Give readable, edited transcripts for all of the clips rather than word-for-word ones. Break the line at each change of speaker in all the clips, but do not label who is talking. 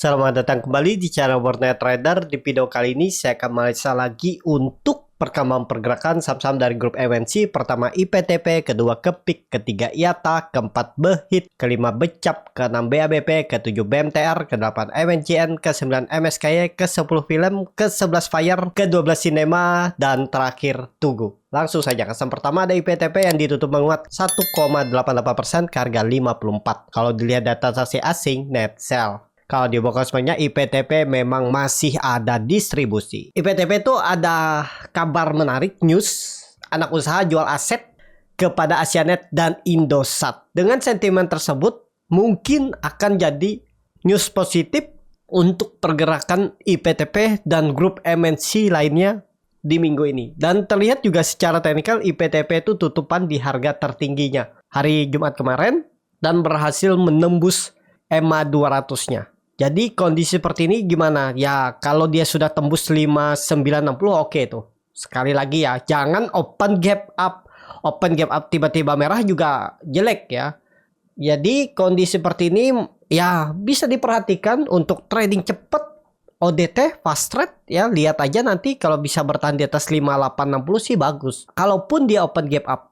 Selamat datang kembali di channel Warnet Trader. Di video kali ini saya akan menganalisa lagi untuk perkembangan pergerakan saham-saham dari grup MNC. Pertama IPTP, kedua Kepik, ketiga IATA, keempat BHIT, kelima Becap, keenam BABP, ketujuh BMTR, kedelapan MNCN, ke-9 MSKY, ke-10 Film, ke-11 Fire, ke-12 Cinema, dan terakhir Tugu. Langsung saja, kesan pertama ada IPTP yang ditutup menguat 1,88% ke harga 54. Kalau dilihat data transaksi asing, net sell. Kalau di bokosmennya IPTP memang masih ada distribusi. IPTP itu ada kabar menarik, news anak usaha jual aset kepada Asianet dan Indosat. Dengan sentimen tersebut mungkin akan jadi news positif untuk pergerakan IPTP dan grup MNC lainnya di minggu ini. Dan terlihat juga secara teknikal IPTP itu tutupan di harga tertingginya hari Jumat kemarin dan berhasil menembus EMA 200-nya. Jadi kondisi seperti ini gimana? Ya kalau dia sudah tembus 5960 oke tuh. Sekali lagi ya, jangan open gap up. Open gap up tiba-tiba merah juga jelek ya. Jadi kondisi seperti ini ya bisa diperhatikan untuk trading cepat. ODT fast trade ya, lihat aja nanti kalau bisa bertahan di atas 5860 sih bagus. Kalaupun dia open gap up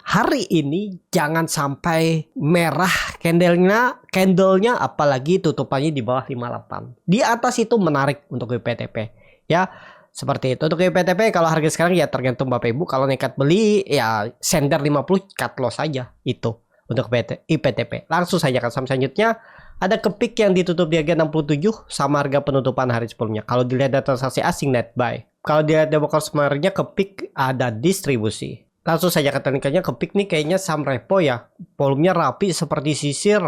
hari ini jangan sampai merah candlenya apalagi tutupannya di bawah 58. Di atas itu menarik untuk IPTP ya. Seperti itu untuk IPTP. Kalau harga sekarang ya tergantung Bapak Ibu. Kalau nekat beli ya sender 50 cut loss saja itu untuk IPTP. Langsung saja ke saham selanjutnya. Ada Kepik yang ditutup di harga 67 sama harga penutupan hari sebelumnya. Kalau dilihat data transaksi asing net buy. Kalau dilihat demografisnya Kepik ada distribusi. Langsung saja ke teknikalnya, Kepik nih kayaknya saham repo ya. Volumenya rapi seperti sisir.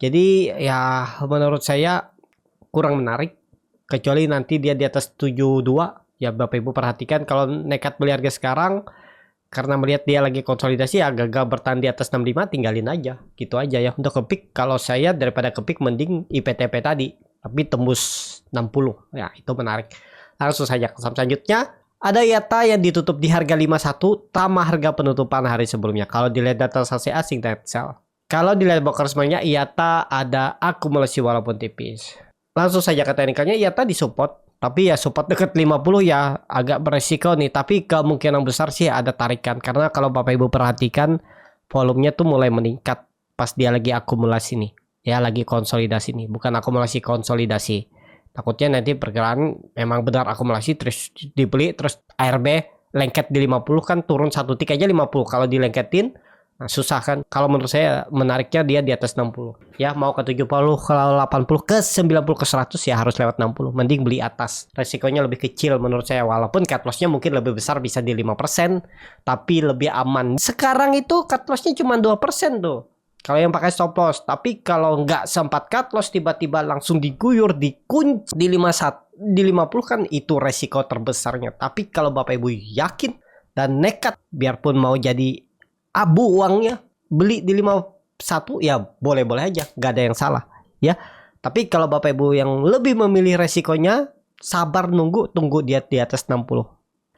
Jadi ya menurut saya kurang menarik. Kecuali nanti dia di atas 72. Ya Bapak Ibu perhatikan kalau nekat beli harga sekarang. Karena melihat dia lagi konsolidasi ya gagal bertahan di atas 65 tinggalin aja. Gitu aja ya. Untuk Kepik kalau saya daripada Kepik mending IPTP tadi. Tapi tembus 60. Ya itu menarik. Langsung saja ke saham selanjutnya. Ada IATA yang ditutup di harga 51 sama harga penutupan hari sebelumnya. Kalau dilihat data transaksi asing net sell. Kalau dilihat bokersmennya IATA ada akumulasi walaupun tipis. Langsung saja ke teknikalnya IATA disupport. Tapi ya support dekat 50 ya agak beresiko nih. Tapi kemungkinan besar sih ada tarikan. Karena kalau Bapak Ibu perhatikan volumenya tuh mulai meningkat pas dia lagi akumulasi nih. Ya lagi konsolidasi nih. Bukan akumulasi konsolidasi. Takutnya nanti pergerakan memang benar akumulasi terus dibeli terus ARB lengket di 50 kan turun satu tik aja 50. Kalau dilengketin nah susah kan. Kalau menurut saya menariknya dia di atas 60. Ya mau ke 70 kalau 80 ke 90 ke 100 ya harus lewat 60. Mending beli atas. Resikonya lebih kecil menurut saya walaupun cut lossnya mungkin lebih besar bisa di 5%. Tapi lebih aman. Sekarang itu cut lossnya cuma 2% tuh. Kalau yang pakai stop loss, tapi kalau nggak sempat cut loss tiba-tiba langsung diguyur, dikunci di 51, di 50 kan itu resiko terbesarnya. Tapi kalau Bapak Ibu yakin dan nekat, biarpun mau jadi abu uangnya, beli di 51 ya boleh-boleh aja, nggak ada yang salah ya. Tapi kalau Bapak Ibu yang lebih memilih resikonya, sabar tunggu dia di atas 60.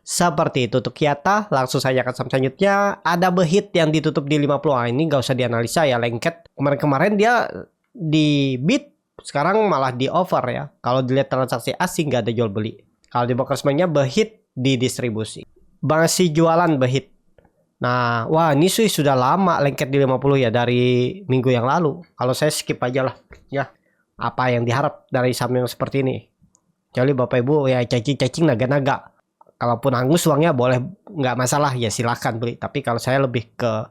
Seperti itu untuk IATA. Langsung saja ke saham selanjutnya. Ada BHIT yang ditutup di 50. Ah, ini nggak usah dianalisa ya lengket. Kemarin-kemarin dia di bid, sekarang malah di over ya. Kalau dilihat transaksi asing nggak ada jual beli. Kalau di bokersmennya BHIT di distribusi. Masih jualan BHIT. Nah, wah ini sih sudah lama lengket di 50 ya dari minggu yang lalu. Kalau saya skip aja lah ya. Apa yang diharap dari saham yang seperti ini? Kecuali Bapak Ibu ya cacing-cacing naga-naga. Kalaupun hangus uangnya boleh nggak masalah ya silakan beli. Tapi kalau saya lebih ke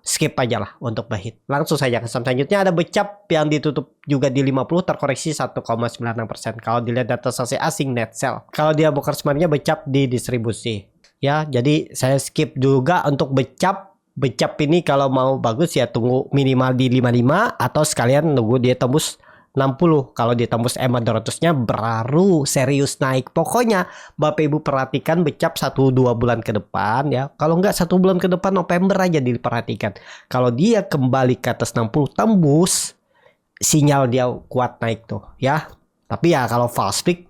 skip aja lah untuk BHIT. Langsung saja ke saham selanjutnya ada Becap yang ditutup juga di 50 terkoreksi 1,96%. Kalau dilihat data transaksi asing net sell. Kalau dia bokersmennya Becap di distribusi. Ya jadi saya skip juga untuk Becap. Becap ini kalau mau bagus ya tunggu minimal di 55 atau sekalian nunggu dia tembus 60. Kalau ditembus EMA 200-nya baru serius naik. Pokoknya Bapak Ibu perhatikan Becap 1-2 bulan ke depan ya. Kalau nggak 1 bulan ke depan November aja diperhatikan. Kalau dia kembali ke atas 60 tembus, sinyal dia kuat naik tuh ya. Tapi ya kalau false pick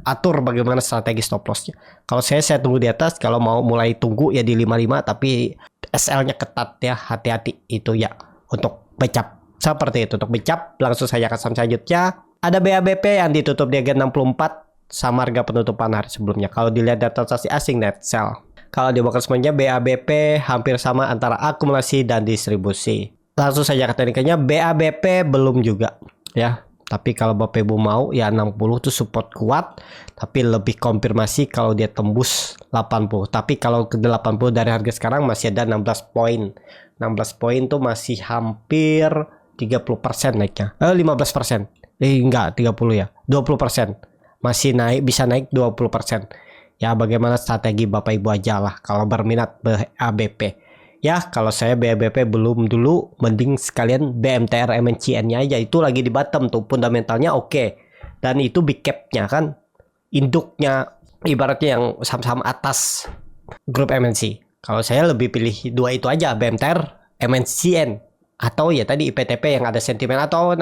atur bagaimana strategi stop lossnya. Kalau saya tunggu di atas. Kalau mau mulai tunggu ya di 55 tapi SL-nya ketat ya. Hati-hati itu ya untuk Becap. Seperti itu untuk Becap. Langsung saja ke saham selanjutnya. Ada BABP yang ditutup di harga 64 sama harga penutupan hari sebelumnya. Kalau dilihat data transaksi asing net sell. Kalau di broker semuanya BABP hampir sama antara akumulasi dan distribusi. Langsung saja ke tekniknya, BABP belum juga ya. Tapi kalau Bapak Ibu mau ya 60 itu support kuat, tapi lebih konfirmasi kalau dia tembus 80. Tapi kalau ke 80 dari harga sekarang masih ada 16 poin. 16 poin tuh masih hampir 30% naiknya. 15%. Enggak 30 ya. 20%. Masih naik, bisa naik 20%. Ya bagaimana strategi Bapak Ibu aja lah kalau berminat BABP. Ya kalau saya BABP belum dulu, mending sekalian BMTR MNCN-nya aja. Itu lagi di bottom tuh, fundamentalnya oke. Dan itu big cap-nya kan, induknya ibaratnya yang saham-saham atas grup MNC. Kalau saya lebih pilih dua itu aja, BMTR MNCN. Atau ya tadi IPTP yang ada sentimen atau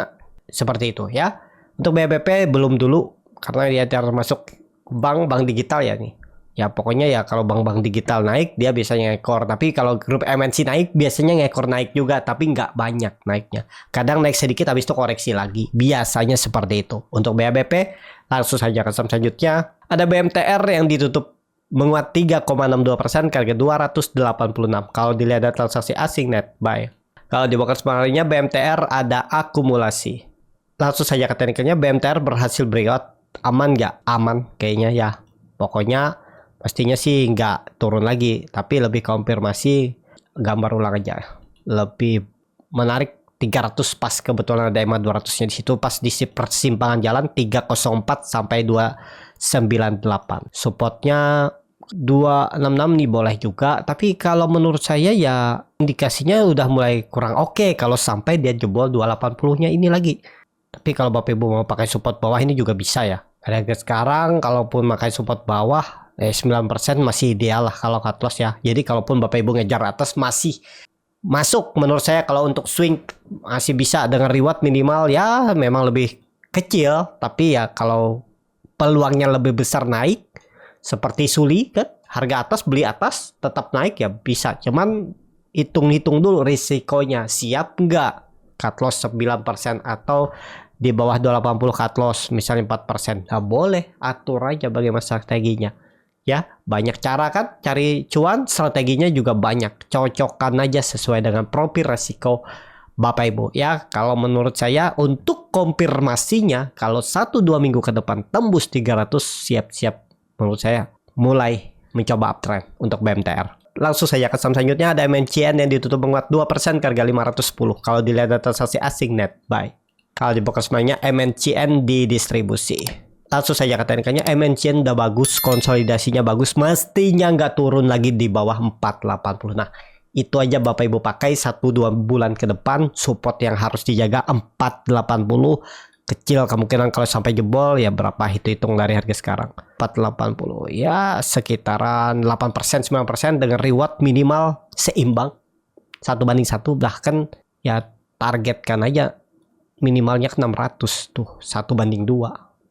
seperti itu ya. Untuk BABP belum dulu karena dia termasuk bank digital ya nih. Ya pokoknya ya kalau bank digital naik dia biasanya ngekor. Tapi kalau grup MNC naik biasanya ngekor naik juga, tapi nggak banyak naiknya. Kadang naik sedikit habis itu koreksi lagi. Biasanya seperti itu. Untuk BABP langsung saja ke saham selanjutnya. Ada BMTR yang ditutup menguat 3,62% ke harga 286. Kalau dilihat data transaksi asing net buy. Kalau di broker sebenarnya BMTR ada akumulasi. Langsung saja ke tekniknya, BMTR berhasil breakout. Aman nggak? Aman kayaknya ya. Pokoknya pastinya sih nggak turun lagi. Tapi lebih konfirmasi gambar ulang aja. Lebih menarik 300 pas kebetulan ada EMA 200-nya di situ. Pas di persimpangan jalan 304 sampai 298. Supportnya 266 nih boleh juga. Tapi kalau menurut saya ya indikasinya udah mulai kurang oke kalau sampai dia jebol 280-nya ini lagi. Tapi kalau Bapak Ibu mau pakai support bawah ini juga bisa ya. Harga sekarang kalaupun pakai support bawah 9% masih ideal lah kalau cut loss ya. Jadi kalaupun Bapak Ibu ngejar atas masih masuk menurut saya. Kalau untuk swing masih bisa dengan reward minimal ya memang lebih kecil. Tapi ya kalau peluangnya lebih besar naik seperti Suli kan, harga atas beli atas tetap naik ya bisa. Cuman hitung-hitung dulu risikonya, siap nggak cut loss 9% atau di bawah 280 cut loss misalnya 4%. Nah boleh atur aja bagaimana strateginya ya. Banyak cara kan cari cuan, strateginya juga banyak. Cocokkan aja sesuai dengan profil resiko Bapak Ibu ya. Kalau menurut saya untuk konfirmasinya kalau 1-2 minggu ke depan tembus 300 siap-siap menurut saya mulai mencoba uptrend untuk BMTR. Langsung saja ke saham selanjutnya ada MNCN yang ditutup menguat 2% ke harga 510. Kalau dilihat data transaksi asing net buy. Kalau di broker semuanya MNCN di distribusi. Langsung saja ke teknikanya, MNCN udah bagus, konsolidasinya bagus, mestinya nggak turun lagi di bawah 480. Nah itu aja Bapak Ibu pakai 1-2 bulan ke depan. Support yang harus dijaga 480. Kecil kemungkinan kalau sampai jebol ya berapa hitung dari harga sekarang 480 ya sekitaran 8% 9% dengan reward minimal seimbang 1:1, bahkan ya targetkan aja minimalnya 600 tuh 1:2,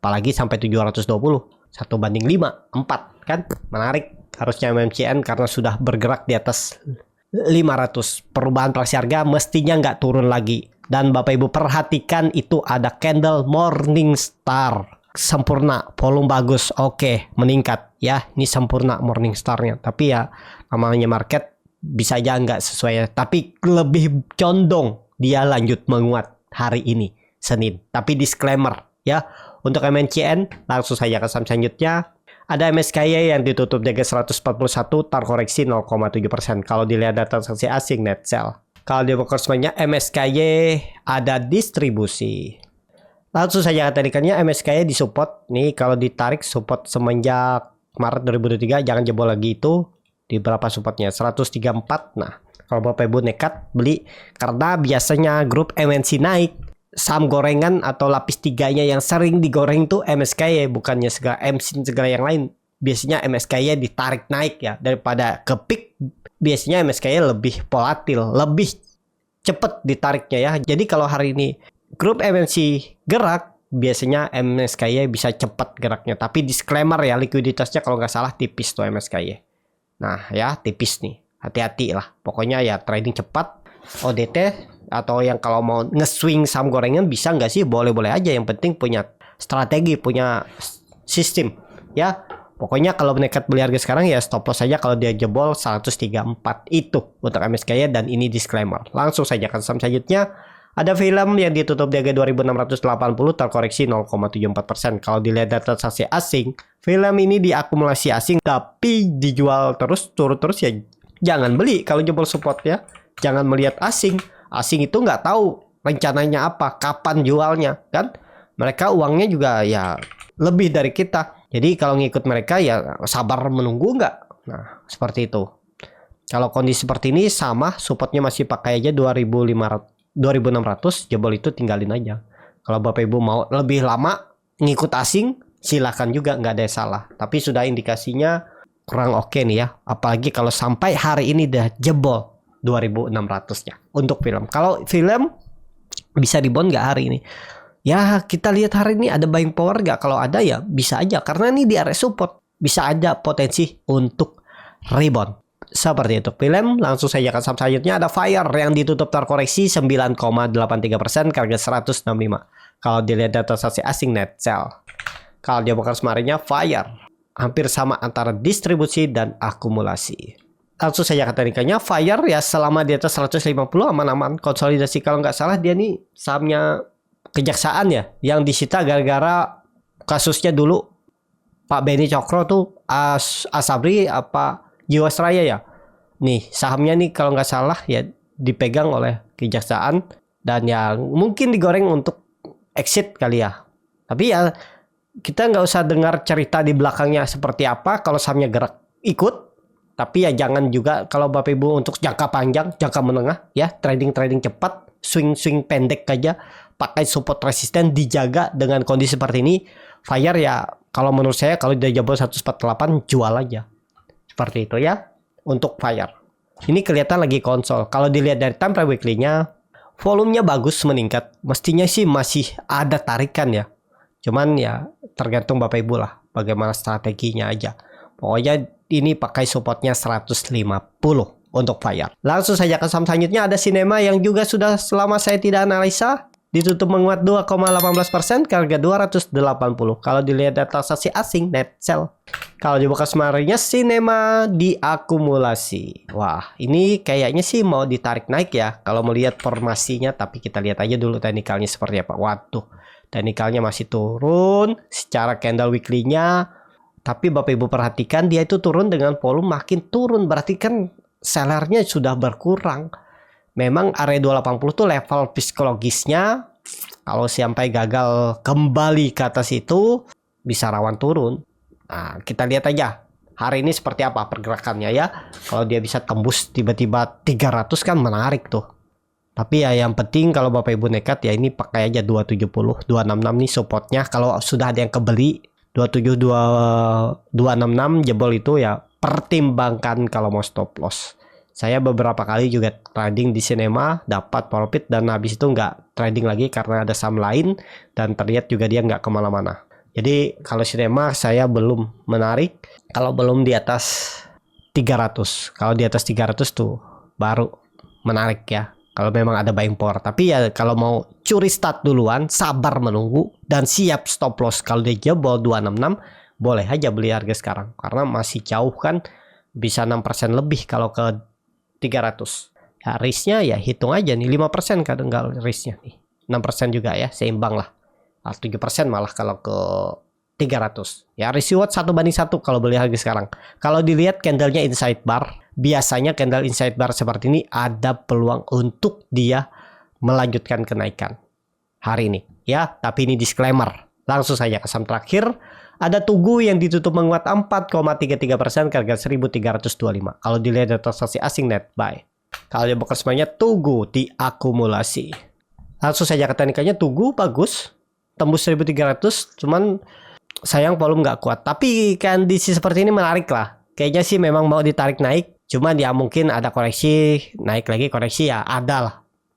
apalagi sampai 720 1:5 4 kan menarik harusnya MNCN karena sudah bergerak di atas 500. Perubahan praksi harga mestinya nggak turun lagi. Dan Bapak Ibu perhatikan itu ada candle Morningstar sempurna, volume bagus, oke, meningkat ya. Ini sempurna Morningstar-nya. Tapi ya namanya market bisa aja nggak sesuai ya. Tapi lebih condong dia lanjut menguat hari ini Senin. Tapi disclaimer ya, untuk MNCN langsung saja ke saham selanjutnya. Ada MSKY yang ditutup di harga 141, terkoreksi 0,7%. Kalau dilihat data transaksi asing net sell. Kalau di broker semuanya MSKY ada distribusi. Langsung saja tadikannya MSKY disupport. Nih kalau ditarik support semenjak Maret 2023 jangan jebol lagi itu. Di berapa supportnya? 134. Nah kalau Bapak Ibu nekat beli karena biasanya grup MNC naik. Saham gorengan atau lapis tiganya yang sering digoreng tuh MSKY, bukannya segala MSIN segala yang lain. Biasanya MSKY ditarik naik ya daripada ke peak. Biasanya MSKY lebih volatil, lebih cepet ditariknya ya. Jadi kalau hari ini grup MNC gerak, biasanya MSKY bisa cepet geraknya. Tapi disclaimer ya, likuiditasnya kalau nggak salah tipis tuh MSKY. Nah ya tipis nih, hati-hati lah. Pokoknya ya trading cepat. ODT atau yang kalau mau nge-swing saham gorengan bisa nggak sih? Boleh-boleh aja, yang penting punya strategi, punya sistem ya. Pokoknya kalau nekat beli harga sekarang ya stop loss saja kalau dia jebol 134. Itu untuk MSKY, dan ini disclaimer. Langsung saja ke saham selanjutnya. Ada film yang ditutup di harga 2680 terkoreksi 0,74%. Kalau dilihat data transaksi asing, film ini diakumulasi asing tapi dijual terus, turun terus ya jangan beli kalau jebol support ya. Jangan melihat asing. Asing itu nggak tahu rencananya apa, kapan jualnya kan. Mereka uangnya juga ya lebih dari kita. Jadi kalau ngikut mereka ya sabar menunggu nggak. Nah seperti itu. Kalau kondisi seperti ini sama, supportnya masih pakai aja 2600, jebol itu tinggalin aja. Kalau Bapak Ibu mau lebih lama ngikut asing, silakan juga, nggak ada yang salah. Tapi sudah indikasinya kurang oke nih ya. Apalagi kalau sampai hari ini udah jebol 2600-nya untuk film. Kalau film bisa rebound nggak hari ini? Ya kita lihat hari ini ada buying power nggak? Kalau ada ya bisa aja, karena ini di area support, bisa ada potensi untuk rebound. Seperti itu film. Langsung saja ke saham selanjutnya. Ada Fire yang ditutup terkoreksi 9,83% ke harga 165. Kalau dilihat data transaksi asing net sell, kalau dia bakal kemarinnya Fire hampir sama antara distribusi dan akumulasi. Langsung saja ke teknikanya. Fire ya selama di atas 150 aman-aman konsolidasi. Kalau nggak salah dia nih sahamnya Kejaksaan ya, yang disita gara-gara kasusnya dulu Pak Beni Cokro tuh Asabri apa Jiwasraya ya. Nih sahamnya nih kalau nggak salah ya dipegang oleh Kejaksaan, dan ya mungkin digoreng untuk exit kali ya. Tapi ya kita nggak usah dengar cerita di belakangnya seperti apa. Kalau sahamnya gerak ikut, tapi ya jangan juga kalau Bapak Ibu untuk jangka panjang, jangka menengah ya, trading cepat, swing pendek aja, pakai support resisten, dijaga dengan kondisi seperti ini. Fire ya kalau menurut saya kalau udah jebol 148 jual aja. Seperti itu ya untuk Fire. Ini kelihatan lagi konsol. Kalau dilihat dari time frame weekly-nya, volumenya bagus meningkat. Mestinya sih masih ada tarikan ya. Cuman ya tergantung Bapak Ibu lah bagaimana strateginya aja. Pokoknya ini pakai supportnya 150 untuk Fire. Langsung saja ke saham selanjutnya. Ada Sinema yang juga sudah selama saya tidak analisa ditutup menguat 2,18% ke harga 280. Kalau dilihat data transaksi asing net sell, kalau dibuka kemarinnya Sinema diakumulasi. Wah ini kayaknya sih mau ditarik naik ya kalau melihat formasinya. Tapi kita lihat aja dulu teknikalnya seperti apa. Waduh, teknikalnya masih turun secara candle weekly-nya. Tapi Bapak Ibu perhatikan dia itu turun dengan volume makin turun, berarti kan sellernya sudah berkurang. Memang area 280 tuh level psikologisnya. Kalau sampai gagal kembali ke atas itu bisa rawan turun. Nah, kita lihat aja hari ini seperti apa pergerakannya ya. Kalau dia bisa tembus tiba-tiba 300 kan menarik tuh. Tapi ya yang penting kalau Bapak Ibu nekat ya ini pakai aja 270, 266 nih supportnya. Kalau sudah ada yang kebeli 27, 266 jebol itu ya pertimbangkan kalau mau stop loss. Saya beberapa kali juga trading di Sinema, dapat profit dan habis itu nggak trading lagi karena ada saham lain dan terlihat juga dia nggak kemana-mana. Jadi kalau Sinema saya belum menarik kalau belum di atas 300. Kalau di atas 300 tuh baru menarik ya. Kalau memang ada buying power. Tapi ya kalau mau curi start duluan, sabar menunggu dan siap stop loss. Kalau dia jebol 266, boleh aja beli harga sekarang karena masih jauh kan, bisa 6% lebih kalau ke 300. Ya risknya ya hitung aja nih 5% kadang nggak risknya nih. 6% juga ya seimbang lah. 7% malah kalau ke 300. Ya risk reward 1:1 kalau beli harga sekarang. Kalau dilihat candlenya inside bar, biasanya candle inside bar seperti ini ada peluang untuk dia melanjutkan kenaikan hari ini ya. Tapi ini disclaimer. Langsung saja ke saham terakhir. Ada Tugu yang ditutup menguat 4,33% ke harga 1325. Kalau dilihat dari transaksi asing net buy. Kalau dia bekerja semuanya Tugu diakumulasi. Langsung saja ke teknikanya Tugu bagus. Tembus 1300, cuman sayang volume nggak kuat. Tapi kondisi seperti ini menarik lah. Kayaknya sih memang mau ditarik naik. Cuman ya mungkin ada koreksi, naik lagi koreksi ya ada lah.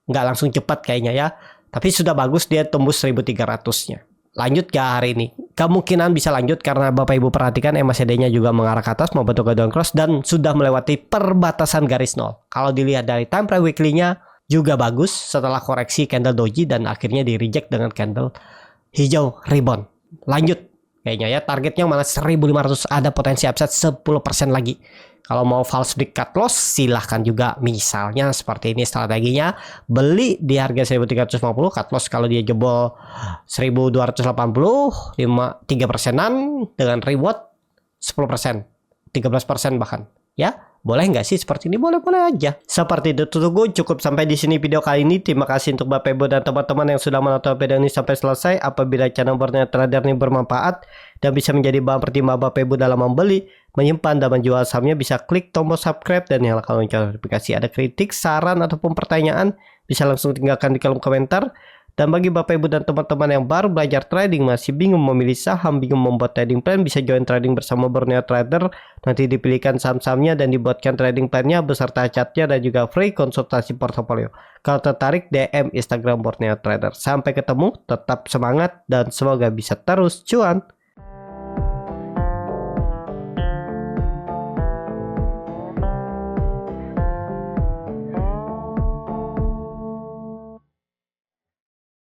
Nggak langsung cepat kayaknya ya. Tapi sudah bagus dia tembus 1300-nya. Lanjut gak hari ini? Kemungkinan bisa lanjut karena Bapak Ibu perhatikan MACD-nya juga mengarah ke atas membentuk down cross dan sudah melewati perbatasan garis nol. Kalau dilihat dari time frame weekly-nya juga bagus setelah koreksi candle doji dan akhirnya di reject dengan candle hijau rebound. Lanjut kayaknya ya, targetnya malah 1500, ada potensi upside 10% lagi. Kalau mau false break cut loss silahkan juga, misalnya seperti ini strateginya, beli di harga 1350, cut loss kalau dia jebol 1280, 3%an dengan reward 10%, 13% bahkan. Ya, boleh nggak sih seperti ini? Boleh-boleh aja. Seperti itu tunggu, cukup sampai di sini video kali ini. Terima kasih untuk Bapak Ibu dan teman-teman yang sudah menonton video ini sampai selesai. Apabila channel Borneo Trader ini bermanfaat dan bisa menjadi bahan pertimbangan Bapak Ibu dalam membeli, menyimpan dan menjual sahamnya, bisa klik tombol subscribe dan nyalakan lonceng notifikasi. Ada kritik, saran ataupun pertanyaan, bisa langsung tinggalkan di kolom komentar. Dan bagi Bapak Ibu dan teman-teman yang baru belajar trading, masih bingung memilih saham, bingung membuat trading plan, bisa join trading bersama Borneo Trader. Nanti dipilihkan saham-sahamnya dan dibuatkan trading plan-nya beserta chartnya dan juga free konsultasi portofolio. Kalau tertarik, DM Instagram Borneo Trader. Sampai ketemu, tetap semangat dan semoga bisa terus cuan.